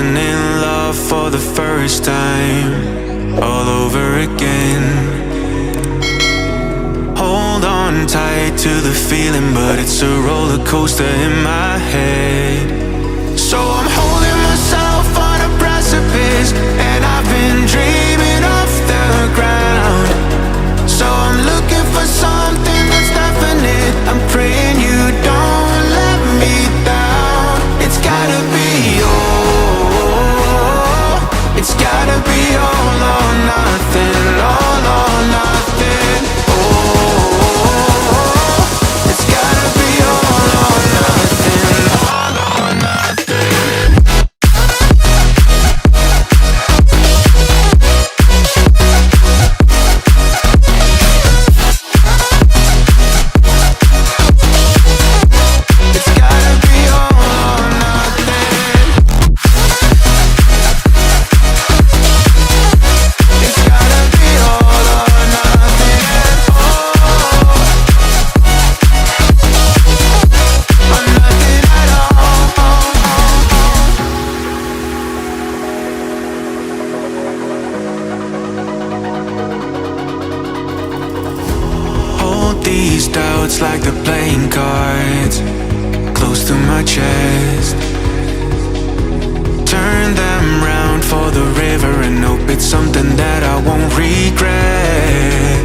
falling in love for the first time, all over again. Hold on tight to the feeling, but it's a roller coaster in my head. So I'm holding myself on a precipice, and I've been dreaming off the ground. So I'm looking for something that's definite. I'm praying you don't let me down. It's gotta be all, it's gotta be all or nothing, all or nothing. Oh, it's gotta be all or nothing, all or nothing. These doubts like the playing cards close to my chest. Turn them round for the river and hope it's something that I won't regret.